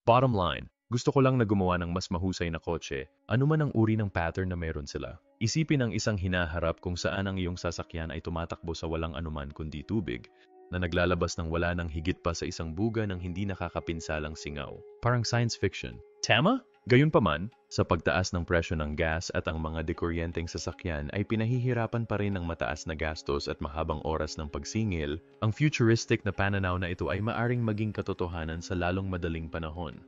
Bottom line, gusto ko lang na gumawa ng mas mahusay na kotse, anuman ang uri ng pattern na meron sila. Isipin ang isang hinaharap kung saan ang iyong sasakyan ay tumatakbo sa walang anuman kundi tubig, na naglalabas ng wala ng higit pa sa isang buga ng hindi nakakapinsalang singaw. Parang science fiction. Tama? Gayunpaman, sa pagtaas ng presyo ng gas at ang mga dekuryenteng sasakyan ay pinahihirapan pa rin ng mataas na gastos at mahabang oras ng pagsingil, ang futuristic na pananaw na ito ay maaring maging katotohanan sa lalong madaling panahon.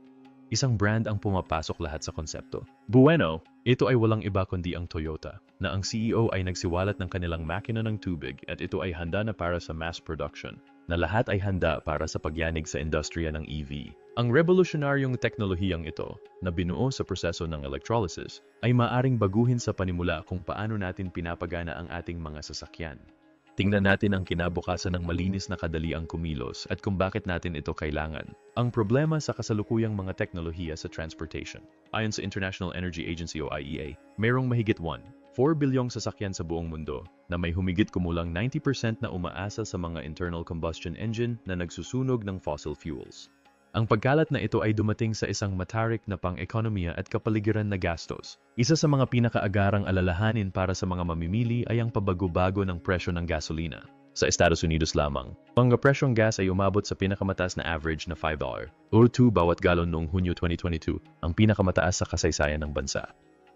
Isang brand ang pumapasok lahat sa konsepto. Bueno, ito ay walang iba kundi ang Toyota, na ang CEO ay nagsiwalat ng kanilang makina ng tubig at ito ay handa na para sa mass production, na lahat ay handa para sa pagyanig sa industriya ng EV. Ang revolusyonaryong teknolohiyang ito, na binuo sa proseso ng electrolysis, ay maaring baguhin sa panimula kung paano natin pinapagana ang ating mga sasakyan. Tingnan natin ang kinabukasan ng malinis na kadaliang kumilos at kung bakit natin ito kailangan. Ang problema sa kasalukuyang mga teknolohiya sa transportation. Ayon sa International Energy Agency o IEA, mayroong mahigit 4 bilyong sasakyan sa buong mundo na may humigit kumulang 90% na umaasa sa mga internal combustion engine na nagsusunog ng fossil fuels. Ang pagkalat na ito ay dumating sa isang matarik na pang-ekonomiya at kapaligiran na gastos. Isa sa mga pinakaagarang alalahanin para sa mga mamimili ay ang pabago-bago ng presyo ng gasolina. Sa Estados Unidos lamang, ang presyong gas ay umabot sa pinakamataas na average na $5 o 2 bawat galon noong Hunyo 2022, ang pinakamataas sa kasaysayan ng bansa.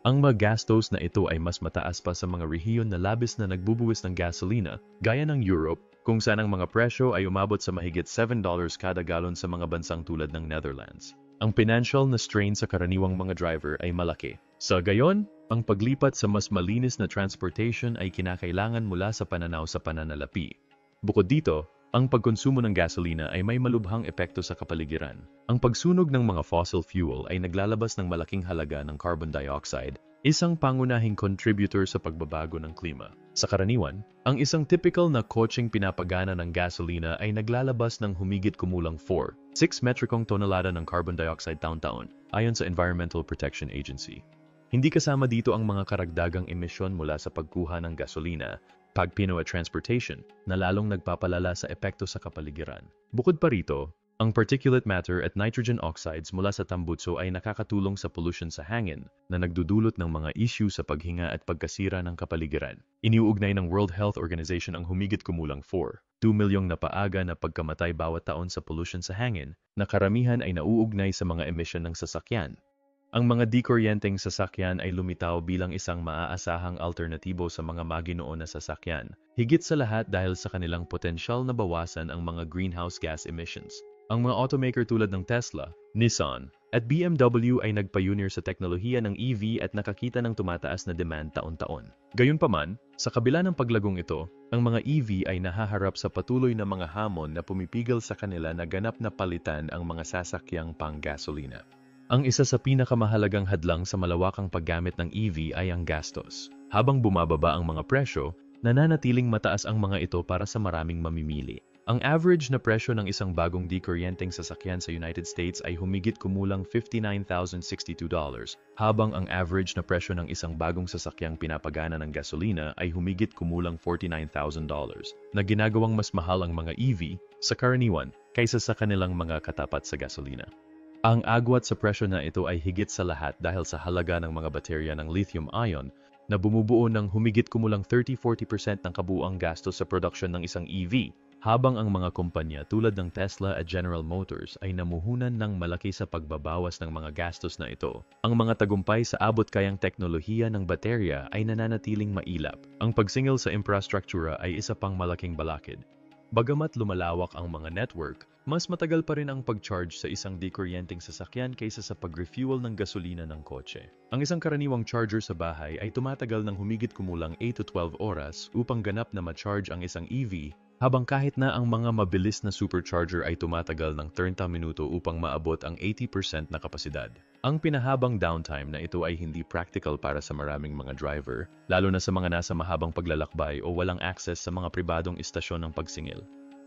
Ang mga gastos na ito ay mas mataas pa sa mga rehiyon na labis na nagbubuwis ng gasolina, gaya ng Europe, kung saan ang mga presyo ay umabot sa mahigit $7 kada galon sa mga bansang tulad ng Netherlands. Ang financial na strain sa karaniwang mga driver ay malaki. Sa gayon, ang paglipat sa mas malinis na transportation ay kinakailangan mula sa pananaw sa pananalapi. Bukod dito, ang pagkonsumo ng gasolina ay may malubhang epekto sa kapaligiran. Ang pagsunog ng mga fossil fuel ay naglalabas ng malaking halaga ng carbon dioxide, isang pangunahing contributor sa pagbabago ng klima. Sa karaniwan, ang isang typical na kotseng pinapagana ng gasolina ay naglalabas ng humigit kumulang 6 metrikong tonelada ng carbon dioxide taon-taon, ayon sa Environmental Protection Agency. Hindi kasama dito ang mga karagdagang emisyon mula sa pagkuha ng gasolina, pagpino at transportation, na lalong nagpapalala sa epekto sa kapaligiran. Bukod pa rito, ang particulate matter at nitrogen oxides mula sa tambutso ay nakakatulong sa pollution sa hangin na nagdudulot ng mga issue sa paghinga at pagkasira ng kapaligiran. Iniuugnay ng World Health Organization ang humigit kumulang 2 milyong na paaga na pagkamatay bawat taon sa pollution sa hangin na karamihan ay nauugnay sa mga emisyon ng sasakyan. Ang mga dekuryenteng sasakyan ay lumitaw bilang isang maaasahang alternatibo sa mga maginoon na sasakyan, higit sa lahat dahil sa kanilang potensyal na bawasan ang mga greenhouse gas emissions. Ang mga automaker tulad ng Tesla, Nissan, at BMW ay nagpayunir sa teknolohiya ng EV at nakakita ng tumataas na demand taon-taon. Gayunpaman, sa kabila ng paglagong ito, ang mga EV ay nahaharap sa patuloy na mga hamon na pumipigil sa kanila na ganap na palitan ang mga sasakyang pang-gasolina. Ang isa sa pinakamahalagang hadlang sa malawakang paggamit ng EV ay ang gastos. Habang bumababa ang mga presyo, nananatiling mataas ang mga ito para sa maraming mamimili. Ang average na presyo ng isang bagong dekuryenteng sasakyan sa United States ay humigit kumulang $59,062, habang ang average na presyo ng isang bagong sasakyang pinapagana ng gasolina ay humigit kumulang $49,000, na ginagawang mas mahal ang mga EV sa karaniwan kaysa sa kanilang mga katapat sa gasolina. Ang agwat sa presyo na ito ay higit sa lahat dahil sa halaga ng mga baterya ng lithium-ion na bumubuo ng humigit kumulang 30-40% ng kabuuang gastos sa production ng isang EV, habang ang mga kumpanya tulad ng Tesla at General Motors ay namuhunan ng malaki sa pagbabawas ng mga gastos na ito. Ang mga tagumpay sa abot-kayang teknolohiya ng baterya ay nananatiling mailap. Ang pagsingil sa infrastruktura ay isa pang malaking balakid. Bagamat lumalawak ang mga network, mas matagal pa rin ang pag-charge sa isang dekuryenteng sasakyan kaysa sa pag-refuel ng gasolina ng kotse. Ang isang karaniwang charger sa bahay ay tumatagal ng humigit kumulang 8 to 12 oras upang ganap na ma-charge ang isang EV, habang kahit na ang mga mabilis na supercharger ay tumatagal ng 30 minuto upang maabot ang 80% na kapasidad. Ang pinahabang downtime na ito ay hindi practical para sa maraming mga driver, lalo na sa mga nasa mahabang paglalakbay o walang access sa mga pribadong istasyon ng pagsingil.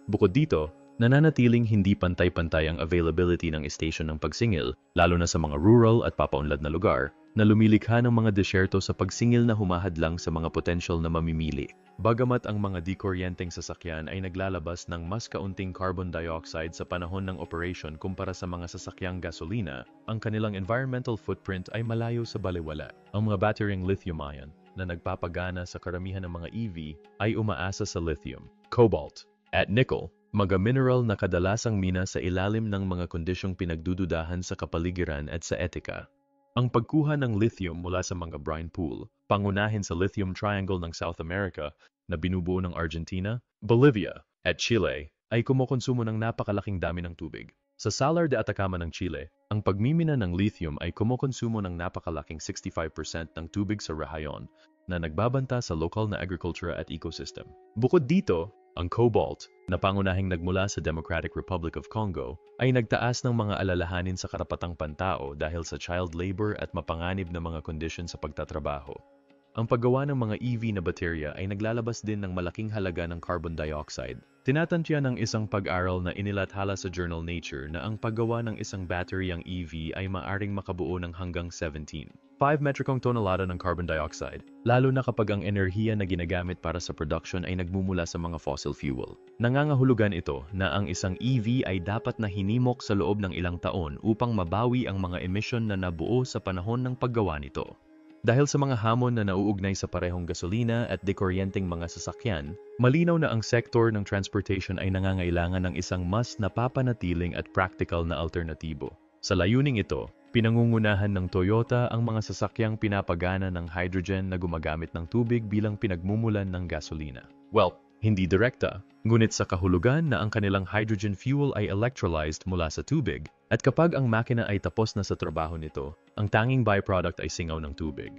Bukod dito, Nananatiling hindi pantay-pantay ang availability ng station ng pagsingil, lalo na sa mga rural at papaunlad na lugar, na lumilikha ng mga desyerto sa pagsingil na humahadlang sa mga potential na mamimili. Bagamat ang mga dikuryenteng sasakyan ay naglalabas ng mas kaunting carbon dioxide sa panahon ng operation kumpara sa mga sasakyang gasolina, ang kanilang environmental footprint ay malayo sa balewala. Ang mga batteryang lithium-ion na nagpapagana sa karamihan ng mga EV ay umaasa sa lithium, cobalt, at nickel, mga mineral na kadalasang mina sa ilalim ng mga kondisyong pinagdududahan sa kapaligiran at sa etika. Ang pagkuha ng lithium mula sa mga brine pool, pangunahin sa Lithium Triangle ng South America na binubuo ng Argentina, Bolivia, at Chile, ay kumukonsumo ng napakalaking dami ng tubig. Sa Salar de Atacama ng Chile, ang pagmimina ng lithium ay kumukonsumo ng napakalaking 65% ng tubig sa rehiyon na nagbabanta sa lokal na agriculture at ecosystem. Bukod dito, ang cobalt, na pangunahing nagmula sa Democratic Republic of Congo, ay nagtaas ng mga alalahanin sa karapatang pantao dahil sa child labor at mapanganib na mga kondisyon sa pagtatrabaho. Ang paggawa ng mga EV na baterya ay naglalabas din ng malaking halaga ng carbon dioxide. Tinatantya ng isang pag-aral na inilathala sa journal Nature na ang paggawa ng isang bateryang EV ay maaring makabuo ng hanggang 5 metricong tonelada ng carbon dioxide, lalo na kapag ang enerhiya na ginagamit para sa production ay nagmumula sa mga fossil fuel. Nangangahulugan ito na ang isang EV ay dapat na hinimok sa loob ng ilang taon upang mabawi ang mga emisyon na nabuo sa panahon ng paggawa nito. Dahil sa mga hamon na nauugnay sa parehong gasolina at dekuryenteng mga sasakyan, malinaw na ang sektor ng transportation ay nangangailangan ng isang mas napapanatiling at practical na alternatibo. Sa layuning ito, pinangungunahan ng Toyota ang mga sasakyang pinapagana ng hydrogen na gumagamit ng tubig bilang pinagmumulan ng gasolina. Well, hindi direkta, ngunit sa kahulugan na ang kanilang hydrogen fuel ay electrolyzed mula sa tubig, at kapag ang makina ay tapos na sa trabaho nito, ang tanging byproduct ay singaw ng tubig.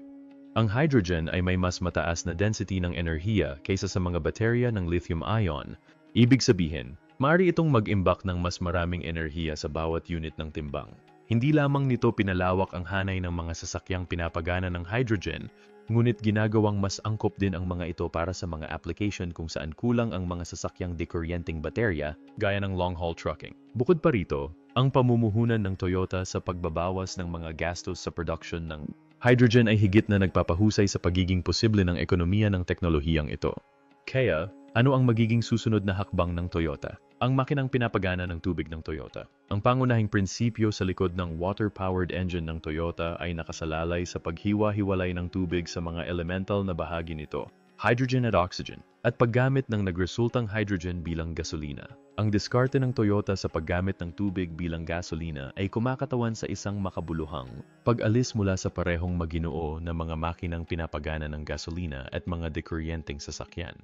Ang hydrogen ay may mas mataas na density ng enerhiya kaysa sa mga baterya ng lithium-ion. Ibig sabihin, maaari itong mag-imbak ng mas maraming enerhiya sa bawat unit ng timbang. Hindi lamang nito pinalawak ang hanay ng mga sasakyang pinapagana ng hydrogen, ngunit ginagawang mas angkop din ang mga ito para sa mga application kung saan kulang ang mga sasakyang dekuryenteng baterya, gaya ng long-haul trucking. Bukod pa rito, ang pamumuhunan ng Toyota sa pagbabawas ng mga gastos sa production ng hydrogen ay higit na nagpapahusay sa pagiging posible ng ekonomiya ng teknolohiyang ito. Kaya, ano ang magiging susunod na hakbang ng Toyota? Ang makinang pinapagana ng tubig ng Toyota. Ang pangunahing prinsipyo sa likod ng water-powered engine ng Toyota ay nakasalalay sa paghiwa-hiwalay ng tubig sa mga elemental na bahagi nito, hydrogen at oxygen, at paggamit ng nagresultang hydrogen bilang gasolina. Ang diskarte ng Toyota sa paggamit ng tubig bilang gasolina ay kumakatawan sa isang makabuluhang pag-alis mula sa parehong maginoo na mga makinang pinapagana ng gasolina at mga dekuryenteng sasakyan.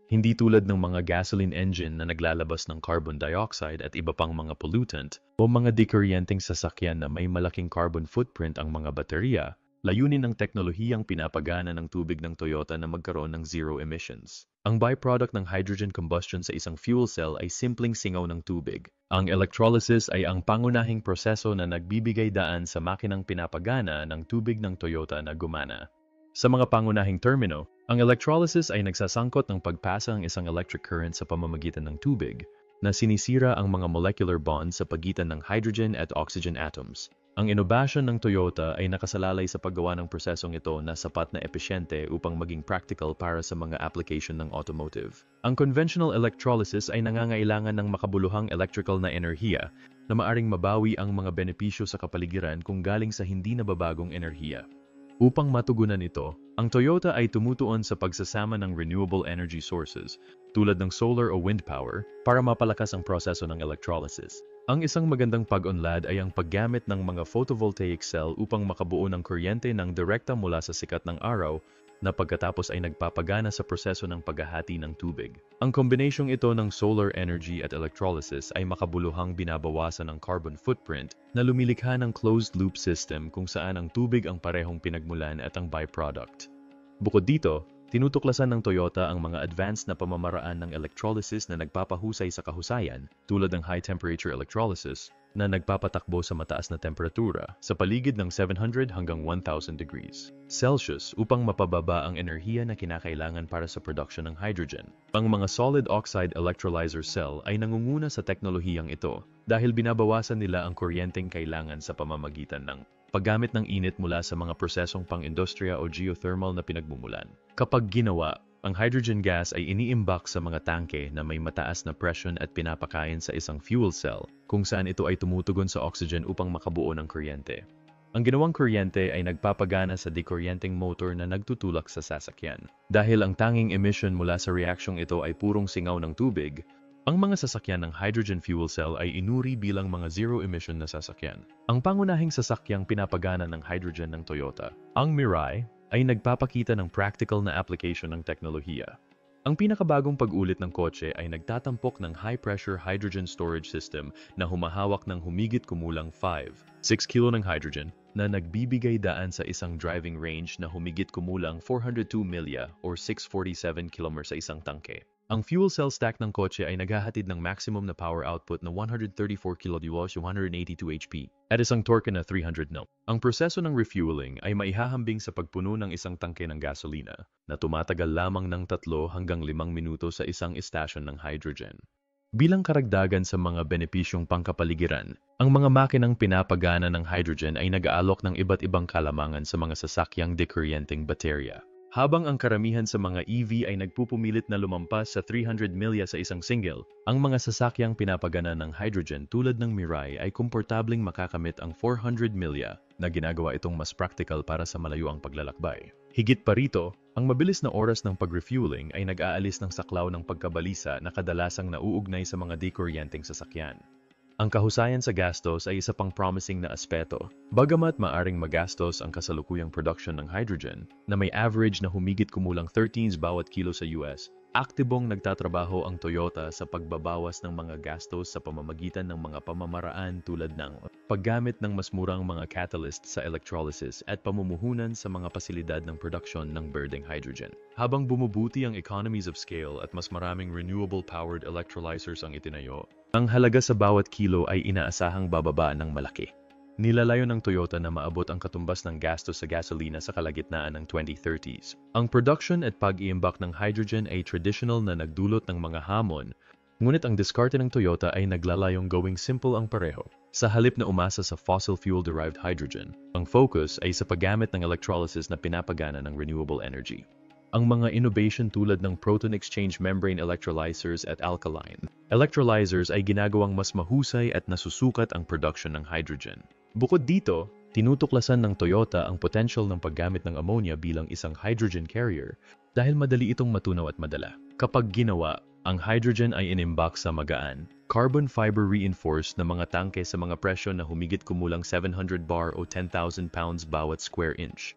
Hindi tulad ng mga gasoline engine na naglalabas ng carbon dioxide at iba pang mga pollutant o mga dekuryenteng sasakyan na may malaking carbon footprint ang mga baterya, layunin ng teknolohiyang pinapagana ng tubig ng Toyota na magkaroon ng zero emissions. Ang byproduct ng hydrogen combustion sa isang fuel cell ay simpleng singaw ng tubig. Ang electrolysis ay ang pangunahing proseso na nagbibigay daan sa makinang pinapagana ng tubig ng Toyota na gumana. Sa mga pangunahing termino, ang electrolysis ay nagsasangkot ng pagpasa ng isang electric current sa pamamagitan ng tubig na sinisira ang mga molecular bonds sa pagitan ng hydrogen at oxygen atoms. Ang inobasyon ng Toyota ay nakasalalay sa paggawa ng prosesong ito na sapat na epesyente upang maging practical para sa mga application ng automotive. Ang conventional electrolysis ay nangangailangan ng makabuluhang electrical na enerhiya na maaring mabawi ang mga benepisyo sa kapaligiran kung galing sa hindi nababagong enerhiya. Upang matugunan ito, ang Toyota ay tumutuon sa pagsasama ng renewable energy sources tulad ng solar o wind power para mapalakas ang proseso ng electrolysis. Ang isang magandang pag-unlad ay ang paggamit ng mga photovoltaic cell upang makabuo ng kuryente ng direkta mula sa sikat ng araw na pagkatapos ay nagpapagana sa proseso ng paghahati ng tubig. Ang kombinasyong ito ng solar energy at electrolysis ay makabuluhang binabawasan ng carbon footprint na lumilikha ng closed-loop system kung saan ang tubig ang parehong pinagmulan at ang byproduct. Bukod dito, tinutuklasan ng Toyota ang mga advanced na pamamaraan ng electrolysis na nagpapahusay sa kahusayan tulad ng high-temperature electrolysis, na nagpapatakbo sa mataas na temperatura sa paligid ng 700 hanggang 1,000 degrees Celsius upang mapababa ang enerhiya na kinakailangan para sa production ng hydrogen. Ang mga solid oxide electrolyzer cell ay nangunguna sa teknolohiyang ito dahil binabawasan nila ang kuryenteng kailangan sa pamamagitan ng paggamit ng init mula sa mga prosesong pang-industriya o geothermal na pinagmumulan. Kapag ginawa, ang hydrogen gas ay iniimbak sa mga tangke na may mataas na presyon at pinapakain sa isang fuel cell kung saan ito ay tumutugon sa oxygen upang makabuo ng kuryente. Ang ginawang kuryente ay nagpapagana sa dekuryenteng motor na nagtutulak sa sasakyan. Dahil ang tanging emission mula sa reaksyong ito ay purong singaw ng tubig, ang mga sasakyan ng hydrogen fuel cell ay inuri bilang mga zero-emission na sasakyan. Ang pangunahing sasakyang pinapagana ng hydrogen ng Toyota, ang Mirai, ay nagpapakita ng practical na application ng teknolohiya. Ang pinakabagong pag-ulit ng kotse ay nagtatampok ng high-pressure hydrogen storage system na humahawak ng humigit kumulang 5-6 kilo ng hydrogen na nagbibigay daan sa isang driving range na humigit kumulang 402 milya or 647 km sa isang tangke. Ang fuel cell stack ng kotse ay naghahatid ng maximum na power output na 134 kW 182 HP at isang torque na 300 Nm. Ang proseso ng refueling ay maihahambing sa pagpuno ng isang tangke ng gasolina na tumatagal lamang ng 3 hanggang 5 minuto sa isang istasyon ng hydrogen. Bilang karagdagan sa mga benepisyong pangkapaligiran, ang mga makinang pinapagana ng hydrogen ay nag-aalok ng iba't ibang kalamangan sa mga sasakyang dekuryenteng baterya. Habang ang karamihan sa mga EV ay nagpupumilit na lumampas sa 300 milya sa isang single, ang mga sasakyang pinapagana ng hydrogen tulad ng Mirai ay komportabling makakamit ang 400 milya na ginagawa itong mas practical para sa malayuang paglalakbay. Higit pa rito, ang mabilis na oras ng pag-refueling ay nag-aalis ng saklaw ng pagkabalisa na kadalasang nauugnay sa mga dekuryenteng sasakyan. Ang kahusayan sa gastos ay isa pang promising na aspeto. Bagamat maaring magastos ang kasalukuyang production ng hydrogen, na may average na humigit kumulang 13 bawat kilo sa US, aktibong nagtatrabaho ang Toyota sa pagbabawas ng mga gastos sa pamamagitan ng mga pamamaraan tulad ng paggamit ng mas murang mga catalyst sa electrolysis at pamumuhunan sa mga pasilidad ng produksyon ng birding hydrogen. Habang bumubuti ang economies of scale at mas maraming renewable-powered electrolyzers ang itinayo, ang halaga sa bawat kilo ay inaasahang bababa ng malaki. Nilalayo ng Toyota na maabot ang katumbas ng gastos sa gasolina sa kalagitnaan ng 2030s. Ang production at pag-iimbak ng hydrogen ay traditional na nagdulot ng mga hamon, ngunit ang diskarte ng Toyota ay naglalayong gawing simple ang pareho. Sa halip na umasa sa fossil fuel-derived hydrogen, ang focus ay sa paggamit ng electrolysis na pinapagana ng renewable energy. Ang mga innovation tulad ng proton exchange membrane electrolyzers at alkaline electrolyzers ay ginagawang mas mahusay at nasusukat ang production ng hydrogen. Bukod dito, tinutuklasan ng Toyota ang potential ng paggamit ng ammonia bilang isang hydrogen carrier dahil madali itong matunaw at madala. Kapag ginawa, ang hydrogen ay inimbak sa magaan, carbon fiber reinforced na mga tangke sa mga presyo na humigit kumulang 700 bar o 10,000 pounds bawat square inch.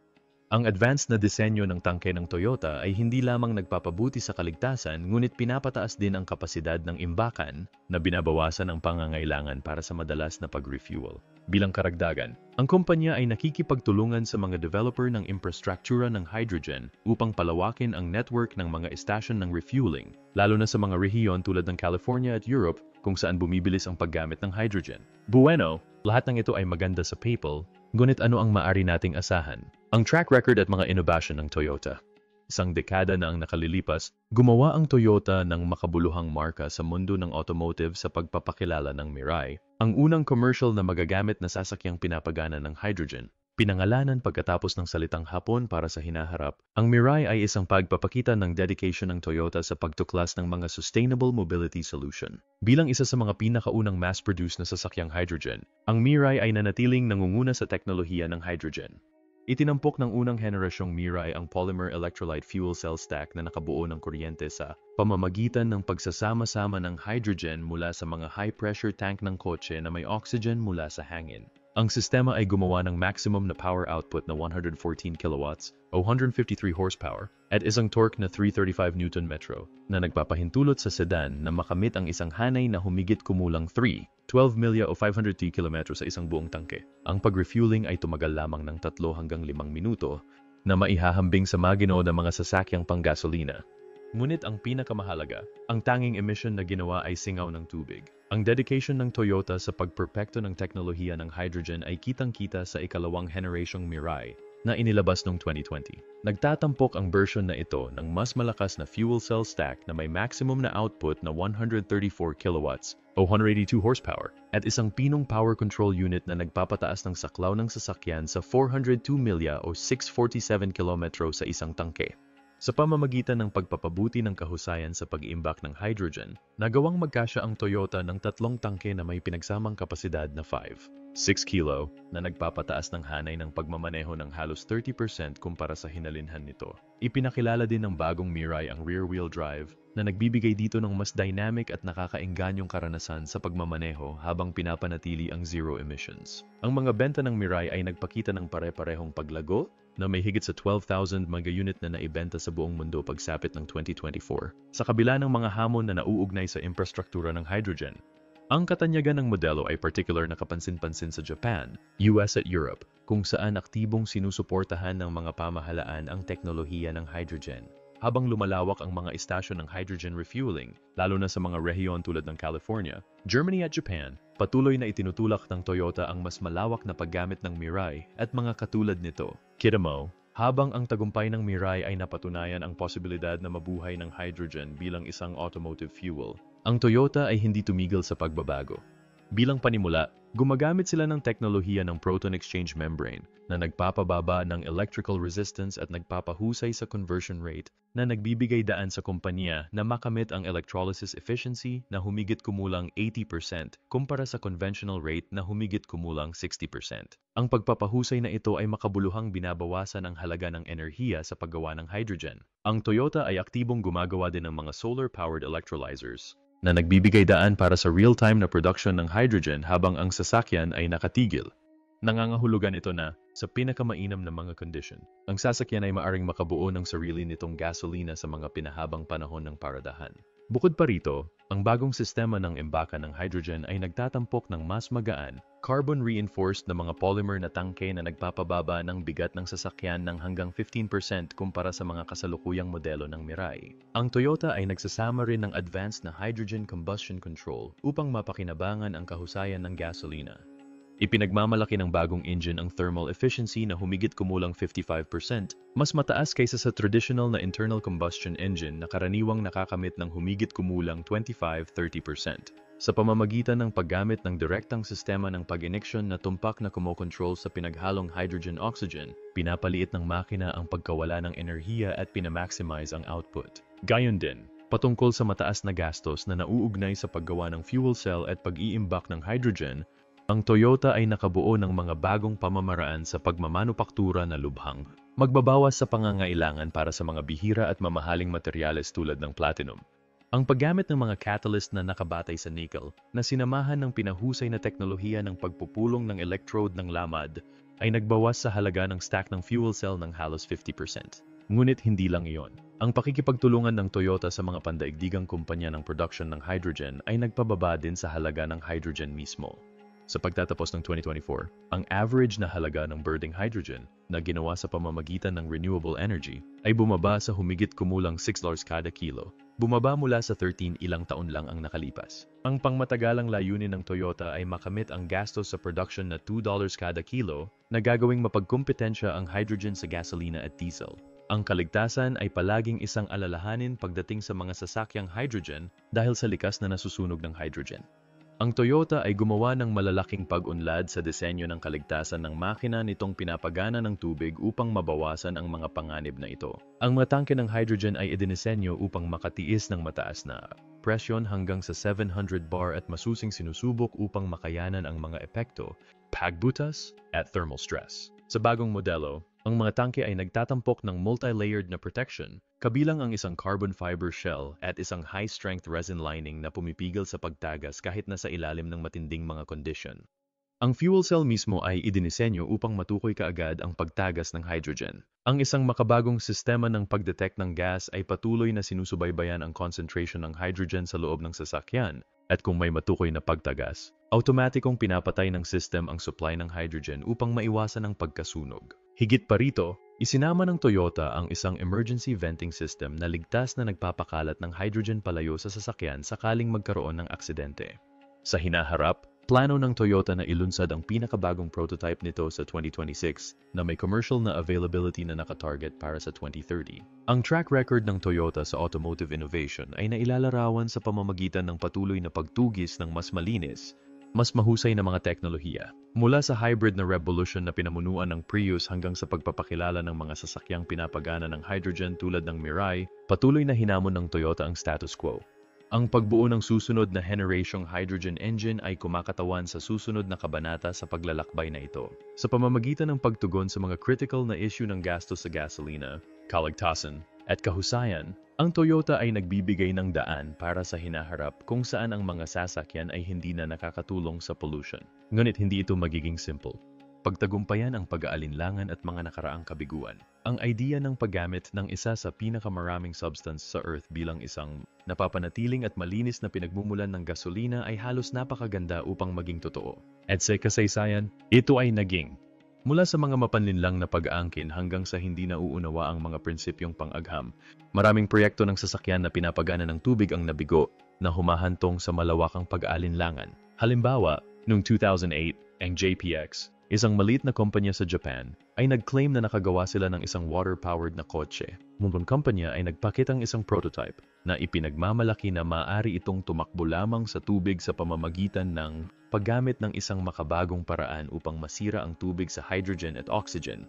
Ang advanced na disenyo ng tangke ng Toyota ay hindi lamang nagpapabuti sa kaligtasan ngunit pinapataas din ang kapasidad ng imbakan na binabawasan ang pangangailangan para sa madalas na pag-refuel. Bilang karagdagan, ang kumpanya ay nakikipagtulungan sa mga developer ng infrastruktura ng hydrogen upang palawakin ang network ng mga istasyon ng refueling, lalo na sa mga rehiyon tulad ng California at Europe kung saan bumibilis ang paggamit ng hydrogen. Bueno, lahat ng ito ay maganda sa PayPal, ngunit ano ang maari nating asahan? Ang track record at mga inobasyon ng Toyota. Isang dekada na ang nakalilipas, gumawa ang Toyota ng makabuluhang marka sa mundo ng automotive sa pagpapakilala ng Mirai, ang unang commercial na magagamit na sasakyang pinapagana ng hydrogen. Pinangalanan pagkatapos ng salitang Hapon para sa hinaharap, ang Mirai ay isang pagpapakita ng dedication ng Toyota sa pagtuklas ng mga sustainable mobility solution. Bilang isa sa mga pinakaunang mass-produced na sasakyang hydrogen, ang Mirai ay nanatiling nangunguna sa teknolohiya ng hydrogen. Itinampok ng unang henerasyong Mirai ang polymer electrolyte fuel cell stack na nakabuo ng kuryente sa pamamagitan ng pagsasama-sama ng hydrogen mula sa mga high-pressure tank ng kotse na may oxygen mula sa hangin. Ang sistema ay gumawa ng maximum na power output na 114 kilowatts o 153 horsepower at isang torque na 335 Nm na nagpapahintulot sa sedan na makamit ang isang hanay na humigit kumulang 12 milya o 502 km sa isang buong tangke. Ang pag-refueling ay tumagal lamang ng 3 hanggang 5 minuto na maihahambing sa magino ng mga sasakyang panggasolina. Ngunit ang pinakamahalaga, ang tanging emission na ginawa ay singaw ng tubig. Ang dedication ng Toyota sa pagperpekto ng teknolohiya ng hydrogen ay kitang-kita sa ikalawang generasyong Mirai na inilabas noong 2020. Nagtatampok ang version na ito ng mas malakas na fuel cell stack na may maximum na output na 134 kilowatts o 182 horsepower at isang pinong power control unit na nagpapataas ng saklaw ng sasakyan sa 402 milya o 647 kilometro sa isang tangke. Sa pamamagitan ng pagpapabuti ng kahusayan sa pag-iimbak ng hydrogen, nagawang magkasya ang Toyota ng tatlong tangke na may pinagsamang kapasidad na 6 kilo na nagpapataas ng hanay ng pagmamaneho ng halos 30% kumpara sa hinalinhan nito. Ipinakilala din ng bagong Mirai ang rear-wheel drive na nagbibigay dito ng mas dynamic at nakakaenganyong karanasan sa pagmamaneho habang pinapanatili ang zero emissions. Ang mga benta ng Mirai ay nagpakita ng pare-parehong paglago na may higit sa 12,000 mga unit na naibenta sa buong mundo pagsapit ng 2024, sa kabila ng mga hamon na nauugnay sa infrastruktura ng hydrogen. Ang katanyagan ng modelo ay particular na kapansin-pansin sa Japan, US at Europe, kung saan aktibong sinusuportahan ng mga pamahalaan ang teknolohiya ng hydrogen. Habang lumalawak ang mga istasyon ng hydrogen refueling, lalo na sa mga rehiyon tulad ng California, Germany at Japan, patuloy na itinutulak ng Toyota ang mas malawak na paggamit ng Mirai at mga katulad nito. Kita mo, habang ang tagumpay ng Mirai ay napatunayan ang posibilidad na mabuhay ng hydrogen bilang isang automotive fuel, ang Toyota ay hindi tumigil sa pagbabago. Bilang panimula, gumagamit sila ng teknolohiya ng proton exchange membrane na nagpapababa ng electrical resistance at nagpapahusay sa conversion rate na nagbibigay daan sa kumpanya na makamit ang electrolysis efficiency na humigit kumulang 80% kumpara sa conventional rate na humigit kumulang 60%. Ang pagpapahusay na ito ay makabuluhang binabawasan ang halaga ng enerhiya sa paggawa ng hydrogen. Ang Toyota ay aktibong gumagawa din ng mga solar-powered electrolyzers na nagbibigay daan para sa real-time na production ng hydrogen habang ang sasakyan ay nakatigil. Nangangahulugan ito na, sa pinakamainam na mga kondisyon, ang sasakyan ay maaring makabuo ng sarili nitong gasolina sa mga pinahabang panahon ng paradahan. Bukod pa rito, ang bagong sistema ng imbakan ng hydrogen ay nagtatampok ng mas magaan, carbon-reinforced na mga polymer na tangke na nagpapababa ng bigat ng sasakyan ng hanggang 15% kumpara sa mga kasalukuyang modelo ng Mirai. Ang Toyota ay nagsasama rin ng advanced na hydrogen combustion control upang mapakinabangan ang kahusayan ng gasolina. Ipinagmamalaki ng bagong engine ang thermal efficiency na humigit kumulang 55%, mas mataas kaysa sa traditional na internal combustion engine na karaniwang nakakamit ng humigit kumulang 25-30%. Sa pamamagitan ng paggamit ng direktang sistema ng pag-iniksyon na tumpak na kumokontrol sa pinaghalong hydrogen-oxygen, pinapaliit ng makina ang pagkawala ng enerhiya at pinamaximize ang output. Gayon din, patungkol sa mataas na gastos na nauugnay sa paggawa ng fuel cell at pag-iimbak ng hydrogen, ang Toyota ay nakabuo ng mga bagong pamamaraan sa pagmamanupaktura na lubhang, magbabawas sa pangangailangan para sa mga bihira at mamahaling materyales tulad ng platinum. Ang paggamit ng mga catalyst na nakabatay sa nickel na sinamahan ng pinahusay na teknolohiya ng pagpupulong ng electrode ng lamad ay nagbawas sa halaga ng stack ng fuel cell ng halos 50%. Ngunit hindi lang iyon. Ang pakikipagtulungan ng Toyota sa mga pandaigdigang kumpanya ng production ng hydrogen ay nagpababa din sa halaga ng hydrogen mismo. Sa pagtatapos ng 2024, ang average na halaga ng burning hydrogen na ginawa sa pamamagitan ng renewable energy ay bumaba sa humigit kumulang $6 kada kilo. Bumaba mula sa 13 ilang taon lang ang nakalipas. Ang pangmatagalang layunin ng Toyota ay makamit ang gastos sa production na $2 kada kilo na gagawing mapagkumpetensya ang hydrogen sa gasolina at diesel. Ang kaligtasan ay palaging isang alalahanin pagdating sa mga sasakyang hydrogen dahil sa likas na nasusunog ng hydrogen. Ang Toyota ay gumawa ng malalaking pag-unlad sa disenyo ng kaligtasan ng makina nitong pinapagana ng tubig upang mabawasan ang mga panganib na ito. Ang mga tangke ng hydrogen ay idinisenyo upang makatiis ng mataas na presyon hanggang sa 700 bar at masusing sinusubok upang makayanan ang mga epekto, pagbutas, at thermal stress. Sa bagong modelo, ang mga tangke ay nagtatampok ng multi-layered na protection, kabilang ang isang carbon fiber shell at isang high-strength resin lining na pumipigil sa pagtagas kahit nasa ilalim ng matinding mga kondisyon. Ang fuel cell mismo ay idinisenyo upang matukoy kaagad ang pagtagas ng hydrogen. Ang isang makabagong sistema ng pagdetect ng gas ay patuloy na sinusubaybayan ang concentration ng hydrogen sa loob ng sasakyan, at kung may matukoy na pagtagas, automatikong pinapatay ng system ang supply ng hydrogen upang maiwasan ang pagkasunog. Higit pa rito, isinama ng Toyota ang isang emergency venting system na ligtas na nagpapakalat ng hydrogen palayo sa sasakyan sakaling magkaroon ng aksidente. Sa hinaharap, plano ng Toyota na ilunsad ang pinakabagong prototype nito sa 2026 na may commercial na availability na nakatarget para sa 2030. Ang track record ng Toyota sa automotive innovation ay nailalarawan sa pamamagitan ng patuloy na pagtugis ng mas malinis, mas mahusay na mga teknolohiya. Mula sa hybrid na revolution na pinamunuan ng Prius hanggang sa pagpapakilala ng mga sasakyang pinapagana ng hydrogen tulad ng Mirai, patuloy na hinamon ng Toyota ang status quo. Ang pagbuo ng susunod na generasyong hydrogen engine ay kumakatawan sa susunod na kabanata sa paglalakbay na ito. Sa pamamagitan ng pagtugon sa mga critical na issue ng gastos sa gasolina, kaligtasan, at kahusayan, ang Toyota ay nagbibigay ng daan para sa hinaharap kung saan ang mga sasakyan ay hindi na nakakatulong sa pollution. Ngunit hindi ito magiging simple. Pagtagumpayan ang pag-aalinlangan at mga nakaraang kabiguan. Ang idea ng paggamit ng isa sa pinakamaraming substance sa Earth bilang isang napapanatiling at malinis na pinagmumulan ng gasolina ay halos napakaganda upang maging totoo. At sa kasaysayan, ito ay naging. Mula sa mga mapanlinlang na pag-aangkin hanggang sa hindi nauunawa ang mga prinsipyong pang-agham, maraming proyekto ng sasakyan na pinapagana ng tubig ang nabigo na humahantong sa malawakang pag-aalinlangan. Halimbawa, noong 2008, ang JPX, isang maliit na kumpanya sa Japan, ay nag-claim na nakagawa sila ng isang water-powered na kotse. Munting kumpanya ay nagpakitang isang prototype na ipinagmamalaki na maaari itong tumakbo lamang sa tubig sa pamamagitan ng paggamit ng isang makabagong paraan upang masira ang tubig sa hydrogen at oxygen.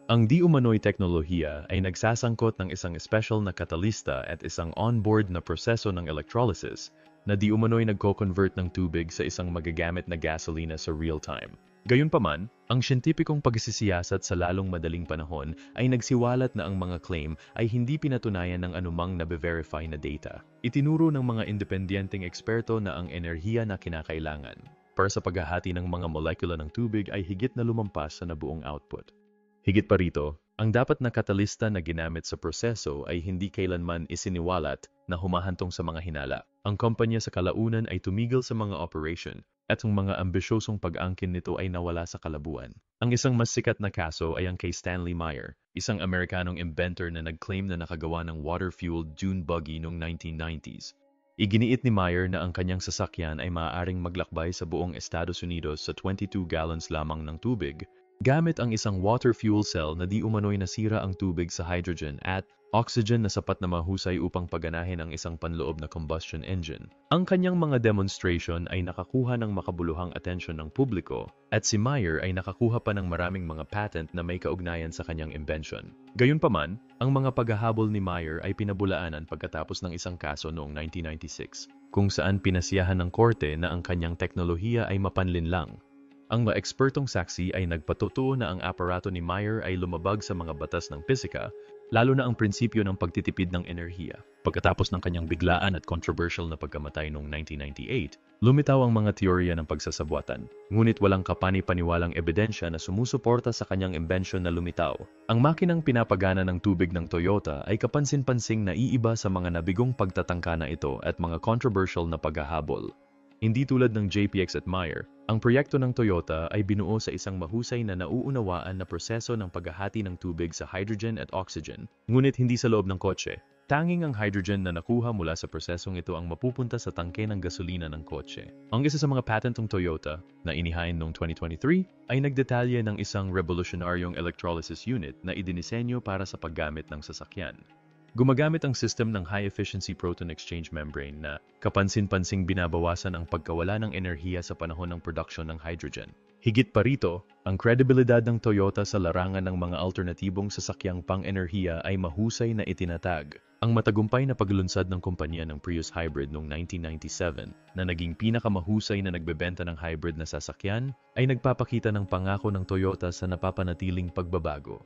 Ang di-umano'y teknolohiya ay nagsasangkot ng isang special na katalista at isang on-board na proseso ng electrolysis na di-umano'y nagko-convert ng tubig sa isang magagamit na gasolina sa real-time. Gayunpaman, ang siyentipikong pagsisiyasat sa lalong madaling panahon ay nagsiwalat na ang mga claim ay hindi pinatunayan ng anumang nabe-verify na data. Itinuro ng mga independenteng eksperto na ang enerhiya na kinakailangan para sa paghahati ng mga molekula ng tubig ay higit na lumampas sa nabuong output. Higit pa rito, ang dapat na katalista na ginamit sa proseso ay hindi kailanman isiniwalat na humahantong sa mga hinala. Ang kumpanya sa kalaunan ay tumigil sa mga operation at ang mga ambisyosong pag-angkin nito ay nawala sa kalabuan. Ang isang mas sikat na kaso ay ang kay Stanley Meyer, isang Amerikanong inventor na nag-claim na nakagawa ng water-fueled dune buggy noong 1990s. Iginiit ni Meyer na ang kanyang sasakyan ay maaaring maglakbay sa buong Estados Unidos sa 22 gallons lamang ng tubig, gamit ang isang water fuel cell na di umano'y nasira ang tubig sa hydrogen at oxygen na sapat na mahusay upang paganahin ang isang panloob na combustion engine. Ang kanyang mga demonstration ay nakakuha ng makabuluhang atensyon ng publiko at si Meyer ay nakakuha pa ng maraming mga patent na may kaugnayan sa kanyang invention. Gayunpaman, ang mga paghahabol ni Meyer ay pinabulaanan pagkatapos ng isang kaso noong 1996, kung saan pinasiyahan ng korte na ang kanyang teknolohiya ay mapanlinlang. Ang mga ekspertong saksi ay nagpatutuo na ang aparato ni Meyer ay lumabag sa mga batas ng pisika, lalo na ang prinsipyo ng pagtitipid ng enerhiya. Pagkatapos ng kanyang biglaan at controversial na pagkamatay noong 1998, lumitaw ang mga teorya ng pagsasabwatan, ngunit walang kapani-paniwalang ebidensya na sumusuporta sa kanyang imbensyon na lumitaw. Ang makinang pinapagana ng tubig ng Toyota ay kapansin-pansing naiiba sa mga nabigong pagtatangka na ito at mga controversial na paghahabol. Hindi tulad ng JPX at Meyer, ang proyekto ng Toyota ay binuo sa isang mahusay na nauunawaan na proseso ng paghahati ng tubig sa hydrogen at oxygen, ngunit hindi sa loob ng kotse. Tanging ang hydrogen na nakuha mula sa prosesong ito ang mapupunta sa tangke ng gasolina ng kotse. Ang isa sa mga patentong Toyota, na inihain noong 2023, ay nagdetalye ng isang revolutionaryong electrolysis unit na idinisenyo para sa paggamit ng sasakyan. Gumagamit ang system ng high-efficiency proton exchange membrane na kapansin-pansing binabawasan ang pagkawala ng enerhiya sa panahon ng produksyon ng hydrogen. Higit pa rito, ang kredibilidad ng Toyota sa larangan ng mga alternatibong sasakyang pang-enerhiya ay mahusay na itinatag. Ang matagumpay na paglunsad ng kumpanya ng Prius Hybrid noong 1997 na naging pinakamahusay na nagbebenta ng hybrid na sasakyan ay nagpapakita ng pangako ng Toyota sa napapanatiling pagbabago.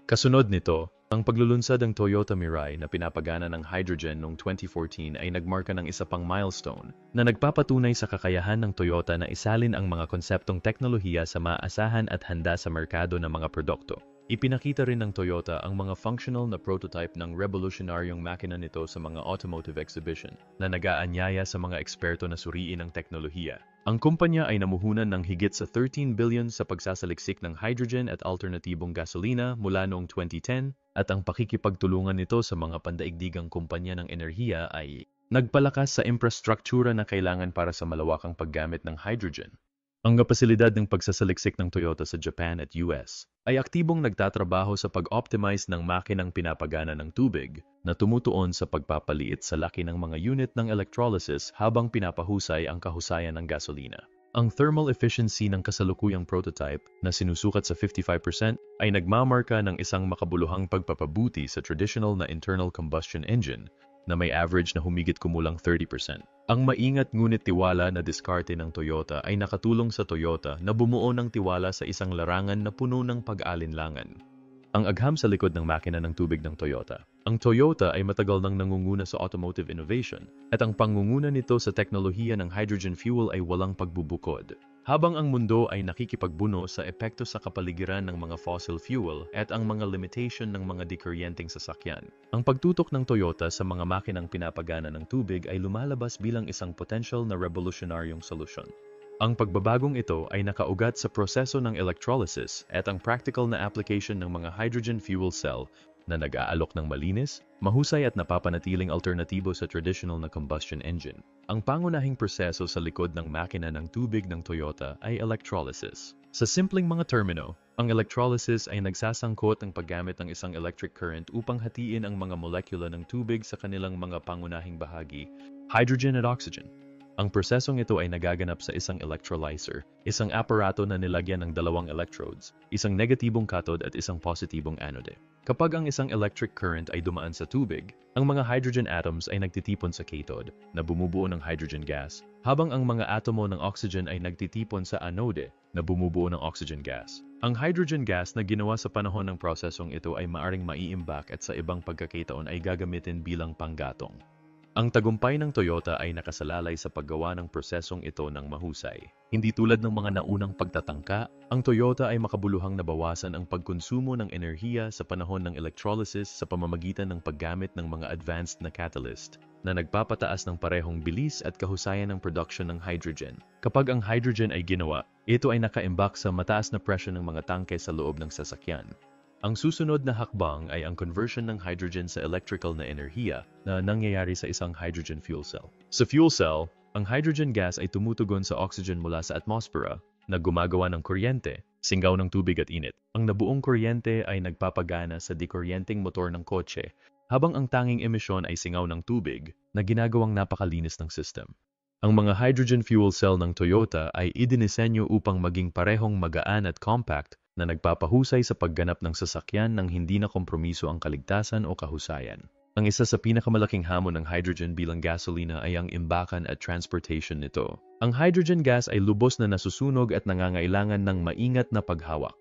Kasunod nito, ang paglulunsad ng Toyota Mirai na pinapagana ng hydrogen noong 2014 ay nagmarka ng isa pang milestone na nagpapatunay sa kakayahan ng Toyota na isalin ang mga konseptong teknolohiya sa maaasahan at handa sa merkado ng mga produkto. Ipinakita rin ng Toyota ang mga functional na prototype ng revolutionaryong makina nito sa mga automotive exhibition na nag-aanyaya sa mga eksperto na suriin ang teknolohiya. Ang kumpanya ay namuhunan ng higit sa 13 billion sa pagsasaliksik ng hydrogen at alternatibong gasolina mula noong 2010 at ang pakikipagtulungan nito sa mga pandaigdigang kumpanya ng enerhiya ay nagpalakas sa infrastruktura na kailangan para sa malawakang paggamit ng hydrogen. Ang pasilidad ng pagsasaliksik ng Toyota sa Japan at US ay aktibong nagtatrabaho sa pag-optimize ng makinang pinapagana ng tubig na tumutuon sa pagpapaliit sa laki ng mga unit ng electrolysis habang pinapahusay ang kahusayan ng gasolina. Ang thermal efficiency ng kasalukuyang prototype na sinusukat sa 55% ay nagmamarka ng isang makabuluhang pagpapabuti sa traditional na internal combustion engine na may average na humigit kumulang 30%. Ang maingat ngunit tiwala na diskarte ng Toyota ay nakatulong sa Toyota na bumuo ng tiwala sa isang larangan na puno ng pag-alinlangan. Ang agham sa likod ng makina ng tubig ng Toyota. Ang Toyota ay matagal nang nangunguna sa automotive innovation at ang pangunguna nito sa teknolohiya ng hydrogen fuel ay walang pagbubukod. Habang ang mundo ay nakikipagbuno sa epekto sa kapaligiran ng mga fossil fuel at ang mga limitation ng mga dikuryenteng sasakyan, ang pagtutok ng Toyota sa mga makinang pinapagana ng tubig ay lumalabas bilang isang potential na revolutionaryong solusyon. Ang pagbabagong ito ay nakaugat sa proseso ng electrolysis at ang practical na application ng mga hydrogen fuel cell na nag-aalok ng malinis, mahusay at napapanatiling alternatibo sa traditional na combustion engine. Ang pangunahing proseso sa likod ng makina ng tubig ng Toyota ay electrolysis. Sa simpleng mga termino, ang electrolysis ay nagsasangkot ng paggamit ng isang electric current upang hatiin ang mga molekula ng tubig sa kanilang mga pangunahing bahagi, hydrogen at oxygen. Ang prosesong ito ay nagaganap sa isang electrolyzer, isang aparato na nilagyan ng dalawang electrodes, isang negatibong cathode at isang positibong anode. Kapag ang isang electric current ay dumaan sa tubig, ang mga hydrogen atoms ay nagtitipon sa cathode na bumubuo ng hydrogen gas, habang ang mga atomo ng oxygen ay nagtitipon sa anode na bumubuo ng oxygen gas. Ang hydrogen gas na ginawa sa panahon ng prosesong ito ay maaring maiimbak at sa ibang pagkakataon ay gagamitin bilang panggatong. Ang tagumpay ng Toyota ay nakasalalay sa paggawa ng prosesong ito ng mahusay. Hindi tulad ng mga naunang pagtatangka, ang Toyota ay makabuluhang nabawasan ang pagkonsumo ng enerhiya sa panahon ng electrolysis sa pamamagitan ng paggamit ng mga advanced na catalyst na nagpapataas ng parehong bilis at kahusayan ng production ng hydrogen. Kapag ang hydrogen ay ginawa, ito ay nakaimbak sa mataas na presyo ng mga tangke sa loob ng sasakyan. Ang susunod na hakbang ay ang conversion ng hydrogen sa electrical na enerhiya na nangyayari sa isang hydrogen fuel cell. Sa fuel cell, ang hydrogen gas ay tumutugon sa oxygen mula sa atmosphere na gumagawa ng kuryente, singaw ng tubig at init. Ang nabuong kuryente ay nagpapagana sa dikuryenteng motor ng kotse, habang ang tanging emisyon ay singaw ng tubig na ginagawang napakalinis ng system. Ang mga hydrogen fuel cell ng Toyota ay idinisenyo upang maging parehong magaan at compact na nagpapahusay sa pagganap ng sasakyan nang hindi na kompromiso ang kaligtasan o kahusayan. Ang isa sa pinakamalaking hamon ng hydrogen bilang gasolina ay ang imbakan at transportation nito. Ang hydrogen gas ay lubos na nasusunog at nangangailangan ng maingat na paghawak.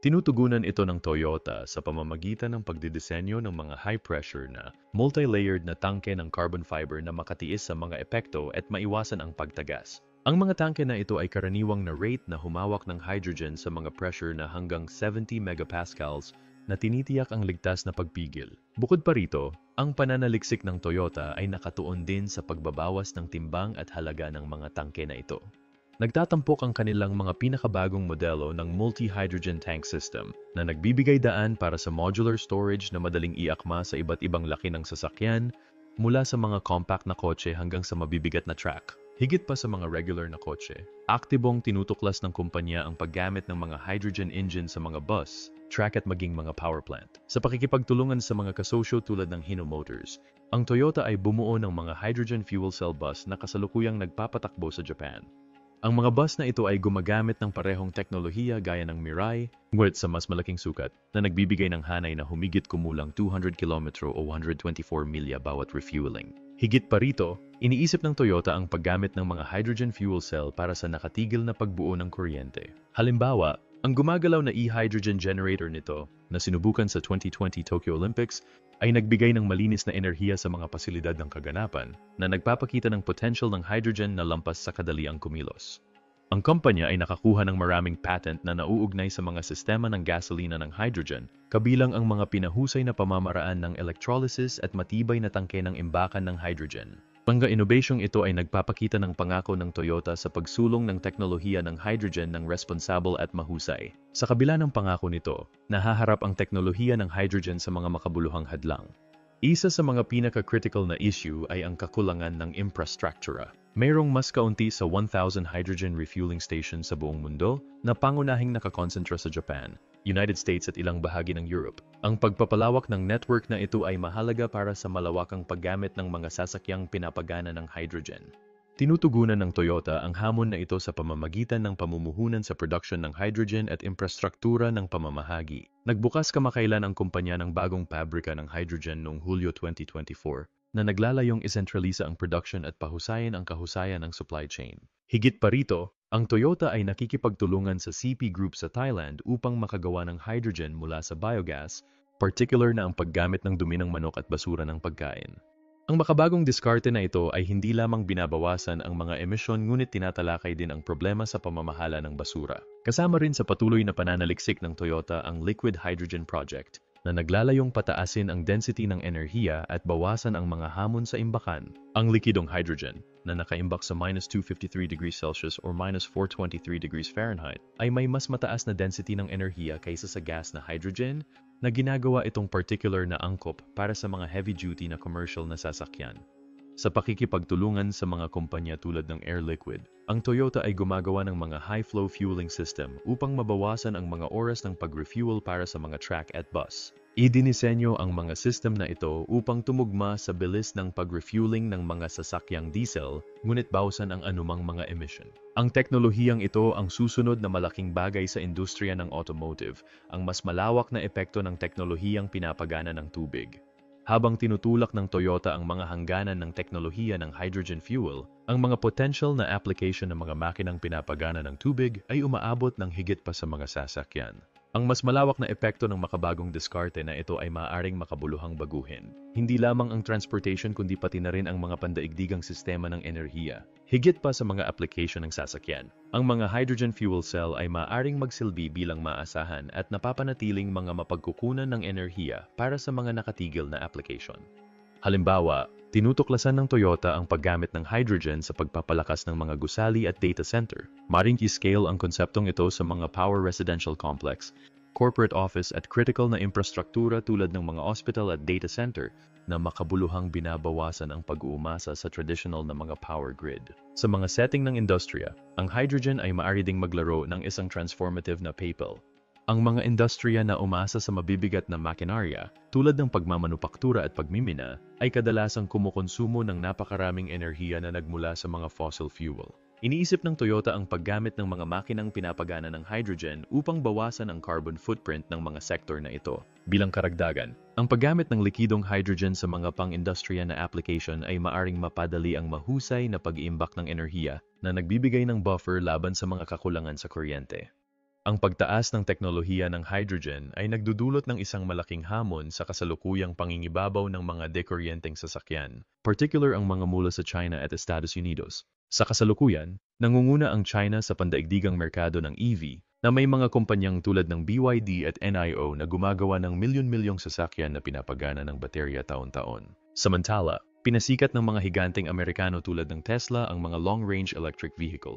Tinutugunan ito ng Toyota sa pamamagitan ng pagdidisenyo ng mga high-pressure na multi-layered na tangke ng carbon fiber na makatiis sa mga epekto at maiwasan ang pagtagas. Ang mga tangke na ito ay karaniwang na rate na humawak ng hydrogen sa mga pressure na hanggang 70 megapascals na tinitiyak ang ligtas na pagpigil. Bukod pa rito, ang pananaliksik ng Toyota ay nakatuon din sa pagbabawas ng timbang at halaga ng mga tangke na ito. Nagtatampok ang kanilang mga pinakabagong modelo ng multi-hydrogen tank system na nagbibigay daan para sa modular storage na madaling iakma sa iba't ibang laki ng sasakyan, mula sa mga compact na kotse hanggang sa mabibigat na truck. Higit pa sa mga regular na kotse, aktibong tinutuklas ng kumpanya ang paggamit ng mga hydrogen engine sa mga bus, truck at maging mga power plant. Sa pakikipagtulungan sa mga kasosyo tulad ng Hino Motors, ang Toyota ay bumuo ng mga hydrogen fuel cell bus na kasalukuyang nagpapatakbo sa Japan. Ang mga bus na ito ay gumagamit ng parehong teknolohiya gaya ng Mirai, ngunit sa mas malaking sukat na nagbibigay ng hanay na humigit kumulang 200 km o 124 milya bawat refueling. Higit pa rito, iniisip ng Toyota ang paggamit ng mga hydrogen fuel cell para sa nakatigil na pagbuo ng kuryente. Halimbawa, ang gumagalaw na e-hydrogen generator nito na sinubukan sa 2020 Tokyo Olympics ay nagbigay ng malinis na enerhiya sa mga pasilidad ng kaganapan na nagpapakita ng potential ng hydrogen na lampas sa kadaliang kumilos. Ang kumpanya ay nakakuha ng maraming patent na nauugnay sa mga sistema ng gasolina ng hydrogen, kabilang ang mga pinahusay na pamamaraan ng electrolysis at matibay na tangke ng imbakan ng hydrogen. Ang inobasyong ito ay nagpapakita ng pangako ng Toyota sa pagsulong ng teknolohiya ng hydrogen ng responsable at mahusay. Sa kabila ng pangako nito, nahaharap ang teknolohiya ng hydrogen sa mga makabuluhang hadlang. Isa sa mga pinaka-critical na issue ay ang kakulangan ng infrastruktura. Mayroong mas kaunti sa 1,000 hydrogen refueling stations sa buong mundo na pangunahing nakakonsentra sa Japan, United States at ilang bahagi ng Europe. Ang pagpapalawak ng network na ito ay mahalaga para sa malawakang paggamit ng mga sasakyang pinapagana ng hydrogen. Tinutugunan ng Toyota ang hamon na ito sa pamamagitan ng pamumuhunan sa production ng hydrogen at infrastruktura ng pamamahagi. Nagbukas kamakailan ang kumpanya ng bagong pabrika ng hydrogen noong Hulyo 2024 na naglalayong isentralisa ang production at pahusayin ang kahusayan ng supply chain. Higit pa rito, ang Toyota ay nakikipagtulungan sa CP Group sa Thailand upang makagawa ng hydrogen mula sa biogas, particular na ang paggamit ng dumi ng manok at basura ng pagkain. Ang makabagong diskarte na ito ay hindi lamang binabawasan ang mga emisyon ngunit tinatalakay din ang problema sa pamamahala ng basura. Kasama rin sa patuloy na pananaliksik ng Toyota ang Liquid Hydrogen Project na naglalayong pataasin ang density ng enerhiya at bawasan ang mga hamon sa imbakan. Ang likidong hydrogen na nakaimbak sa -253 degrees Celsius or -423 degrees Fahrenheit ay may mas mataas na density ng enerhiya kaysa sa gas na hydrogen na ginagawa itong particular na angkop para sa mga heavy-duty na commercial na sasakyan. Sa pakikipagtulungan sa mga kumpanya tulad ng Air Liquide, ang Toyota ay gumagawa ng mga high-flow fueling system upang mabawasan ang mga oras ng pag-refuel para sa mga truck at bus. Idinisenyo ang mga system na ito upang tumugma sa bilis ng pag-refueling ng mga sasakyang diesel, ngunit bawasan ang anumang mga emission. Ang teknolohiyang ito ang susunod na malaking bagay sa industriya ng automotive, ang mas malawak na epekto ng teknolohiyang pinapagana ng tubig. Habang tinutulak ng Toyota ang mga hangganan ng teknolohiya ng hydrogen fuel, ang mga potential na application ng mga makinang pinapagana ng tubig ay umaabot ng higit pa sa mga sasakyan. Ang mas malawak na epekto ng makabagong diskarte na ito ay maaaring makabuluhang baguhin. Hindi lamang ang transportation kundi pati na rin ang mga pandaigdigang sistema ng enerhiya. Higit pa sa mga application ng sasakyan, ang mga hydrogen fuel cell ay maaaring magsilbi bilang maasahan at napapanatiling mga mapagkukunan ng enerhiya para sa mga nakatigil na application. Halimbawa, tinutuklasan ng Toyota ang paggamit ng hydrogen sa pagpapalakas ng mga gusali at data center. Maring i-scale ang konseptong ito sa mga power residential complex, corporate office at critical na infrastruktura tulad ng mga hospital at data center na makabuluhang binabawasan ang pag-uumasa sa traditional na mga power grid. Sa mga setting ng industriya, ang hydrogen ay maaari ding maglaro ng isang transformative na papel. Ang mga industriya na umasa sa mabibigat na makinarya, tulad ng pagmamanupaktura at pagmimina, ay kadalasang kumukonsumo ng napakaraming enerhiya na nagmula sa mga fossil fuel. Iniisip ng Toyota ang paggamit ng mga makinang pinapagana ng hydrogen upang bawasan ang carbon footprint ng mga sektor na ito. Bilang karagdagan, ang paggamit ng likidong hydrogen sa mga pang-industriya na application ay maaring mapadali ang mahusay na pag-iimbak ng enerhiya na nagbibigay ng buffer laban sa mga kakulangan sa kuryente. Ang pagtaas ng teknolohiya ng hydrogen ay nagdudulot ng isang malaking hamon sa kasalukuyang pangingibabaw ng mga dekuryenteng sasakyan, particular ang mga mula sa China at Estados Unidos. Sa kasalukuyan, nangunguna ang China sa pandaigdigang merkado ng EV na may mga kumpanyang tulad ng BYD at NIO na gumagawa ng milyon-milyong sasakyan na pinapagana ng baterya taon-taon. Samantala, pinasikat ng mga higanteng Amerikano tulad ng Tesla ang mga long-range electric vehicle.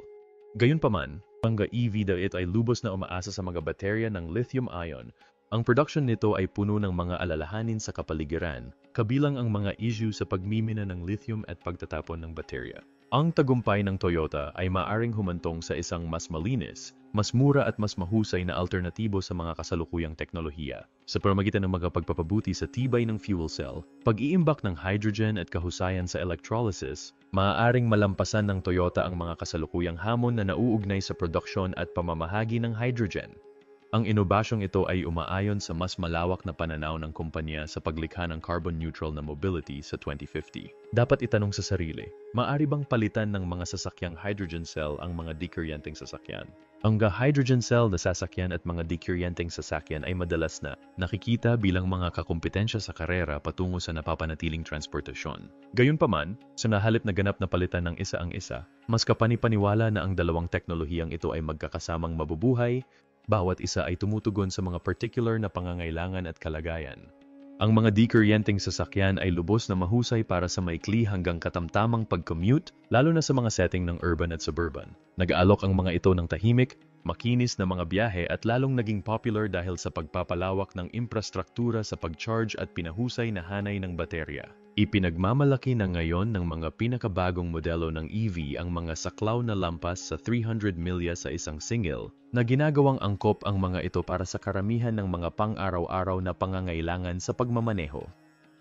Gayunpaman, mga EV daw ito ay lubos na umaasa sa mga baterya ng lithium-ion. Ang production nito ay puno ng mga alalahanin sa kapaligiran, kabilang ang mga issue sa pagmimina ng lithium at pagtatapon ng baterya. Ang tagumpay ng Toyota ay maaring humantong sa isang mas malinis, mas mura at mas mahusay na alternatibo sa mga kasalukuyang teknolohiya. Sa pamamagitan ng mga pagpapabuti sa tibay ng fuel cell, pag-iimbak ng hydrogen at kahusayan sa electrolysis, maaaring malampasan ng Toyota ang mga kasalukuyang hamon na nauugnay sa produksyon at pamamahagi ng hydrogen. Ang inobasyong ito ay umaayon sa mas malawak na pananaw ng kumpanya sa paglikha ng carbon-neutral na mobility sa 2050. Dapat itanong sa sarili, maaari bang palitan ng mga sasakyang hydrogen cell ang mga dekuryenteng sasakyan? Ang hydrogen cell na sasakyan at mga dekuryenteng sasakyan ay madalas na nakikita bilang mga kakumpetensya sa karera patungo sa napapanatiling transportasyon. Gayunpaman, sa nahalip na ganap na palitan ng isa ang isa, mas kapanipaniwala na ang dalawang teknolohiyang ito ay magkakasamang mabubuhay. Bawat isa ay tumutugon sa mga particular na pangangailangan at kalagayan. Ang mga dekuryenteng sasakyan ay lubos na mahusay para sa maikli hanggang katamtamang pag-commute, lalo na sa mga setting ng urban at suburban. Nag-aalok ang mga ito ng tahimik, makinis na mga biyahe at lalong naging popular dahil sa pagpapalawak ng infrastruktura sa pag-charge at pinahusay na hanay ng baterya. Ipinagmamalaki na ngayon ng mga pinakabagong modelo ng EV ang mga saklaw na lampas sa 300 milya sa isang singil na ginagawang angkop ang mga ito para sa karamihan ng mga pang-araw-araw na pangangailangan sa pagmamaneho.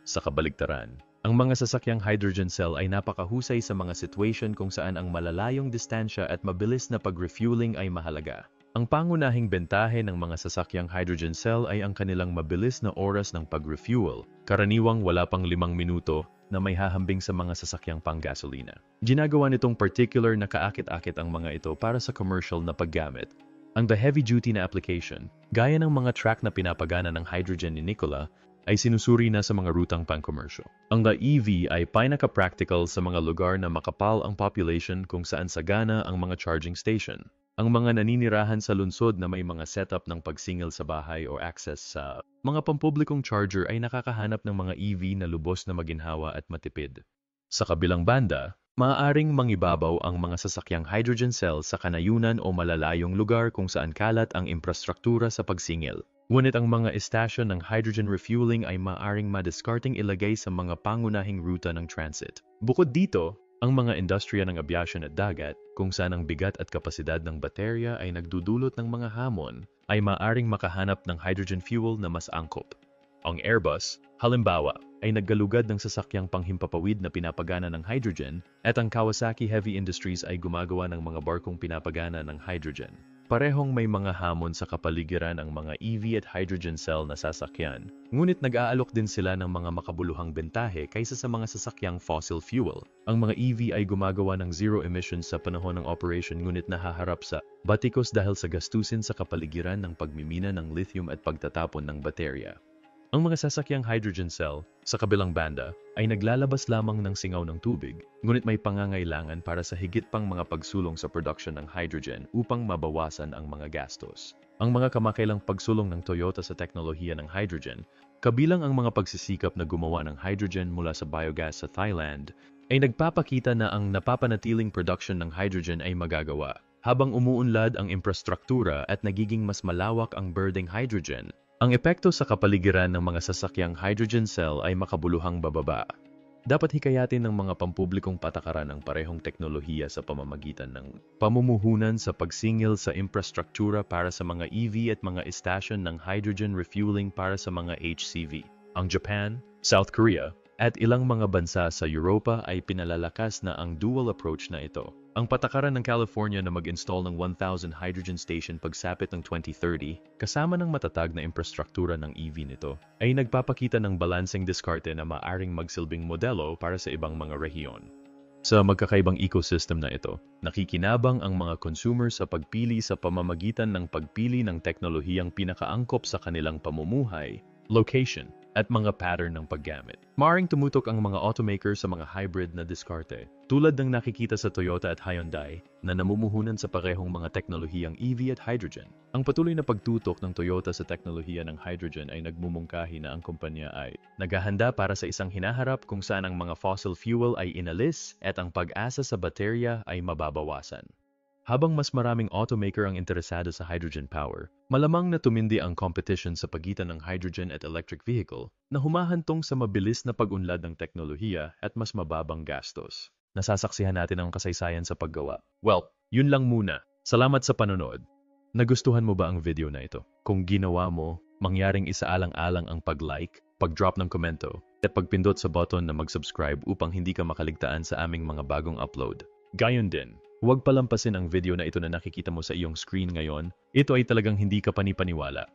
Sa kabaligtaran, ang mga sasakyang hydrogen cell ay napakahusay sa mga situation kung saan ang malalayong distansya at mabilis na pag-refueling ay mahalaga. Ang pangunahing bentahe ng mga sasakyang hydrogen cell ay ang kanilang mabilis na oras ng pag-refuel, karaniwang wala pang 5 minuto na may hahambing sa mga sasakyang panggasolina. Ginagawa nitong particular na kaakit-akit ang mga ito para sa commercial na paggamit. Ang the heavy-duty na application, gaya ng mga truck na pinapagana ng hydrogen ni Nikola, ay sinusuri na sa mga rutang pang-commercial. Ang the EV ay pinaka-practical sa mga lugar na makapal ang population kung saan sagana ang mga charging station. Ang mga naninirahan sa lungsod na may mga setup ng pagsingil sa bahay o access sa mga pampublikong charger ay nakakahanap ng mga EV na lubos na maginhawa at matipid. Sa kabilang banda, maaaring mangibabaw ang mga sasakyang hydrogen cell sa kanayunan o malalayong lugar kung saan kalat ang infrastruktura sa pagsingil. Ngunit ang mga estasyon ng hydrogen refueling ay maaaring madiskarteng ilagay sa mga pangunahing ruta ng transit. Bukod dito, ang mga industriya ng abyasyon at dagat, kung saan ang bigat at kapasidad ng baterya ay nagdudulot ng mga hamon, ay maaaring makahanap ng hydrogen fuel na mas angkop. Ang Airbus, halimbawa, ay naggalugad ng sasakyang panghimpapawid na pinapagana ng hydrogen at ang Kawasaki Heavy Industries ay gumagawa ng mga barkong pinapagana ng hydrogen. Parehong may mga hamon sa kapaligiran ang mga EV at hydrogen cell na sasakyan, ngunit nag-aalok din sila ng mga makabuluhang bentahe kaysa sa mga sasakyang fossil fuel. Ang mga EV ay gumagawa ng zero emissions sa panahon ng operation ngunit nahaharap sa batikos dahil sa gastusin sa kapaligiran ng pagmimina ng lithium at pagtatapon ng baterya. Ang mga sasakyang hydrogen cell, sa kabilang banda, ay naglalabas lamang ng singaw ng tubig, ngunit may pangangailangan para sa higit pang mga pagsulong sa production ng hydrogen upang mabawasan ang mga gastos. Ang mga kamakailang pagsulong ng Toyota sa teknolohiya ng hydrogen, kabilang ang mga pagsisikap na gumawa ng hydrogen mula sa biogas sa Thailand, ay nagpapakita na ang napapanatiling production ng hydrogen ay magagawa. Habang umuunlad ang infrastruktura at nagiging mas malawak ang birding hydrogen, ang epekto sa kapaligiran ng mga sasakyang hydrogen cell ay makabuluhang bababa. Dapat hikayatin ng mga pampublikong patakaran ang parehong teknolohiya sa pamamagitan ng pamumuhunan sa pagsingil sa infrastruktura para sa mga EV at mga istasyon ng hydrogen refueling para sa mga HCV. Ang Japan, South Korea, at ilang mga bansa sa Europa ay pinalalakas na ang dual approach na ito. Ang patakaran ng California na mag-install ng 1,000 hydrogen station pagsapit ng 2030, kasama ng matatag na infrastruktura ng EV nito, ay nagpapakita ng balanseng diskarte na maaring magsilbing modelo para sa ibang mga rehiyon. Sa magkakaibang ecosystem na ito, nakikinabang ang mga consumers sa pagpili sa pamamagitan ng pagpili ng teknolohiyang pinakaangkop sa kanilang pamumuhay, location, at mga pattern ng paggamit. Maaring tumutok ang mga automaker sa mga hybrid na diskarte, tulad ng nakikita sa Toyota at Hyundai na namumuhunan sa parehong mga teknolohiyang EV at hydrogen. Ang patuloy na pagtutok ng Toyota sa teknolohiya ng hydrogen ay nagmumungkahi na ang kumpanya ay naghahanda para sa isang hinaharap kung saan ang mga fossil fuel ay inalis at ang pag-asa sa baterya ay mababawasan. Habang mas maraming automaker ang interesado sa hydrogen power, malamang na tumindi ang competition sa pagitan ng hydrogen at electric vehicle na humahantong sa mabilis na pag-unlad ng teknolohiya at mas mababang gastos. Nasasaksihan natin ang kasaysayan sa paggawa. Well, yun lang muna. Salamat sa panonood. Nagustuhan mo ba ang video na ito? Kung ginawa mo, mangyaring isaalang-alang ang pag-like, pag-drop ng komento, at pagpindot sa button na mag-subscribe upang hindi ka makaligtaan sa aming mga bagong upload. Gayon din, huwag palampasin ang video na ito na nakikita mo sa iyong screen ngayon. Ito ay talagang hindi ka panipaniwala.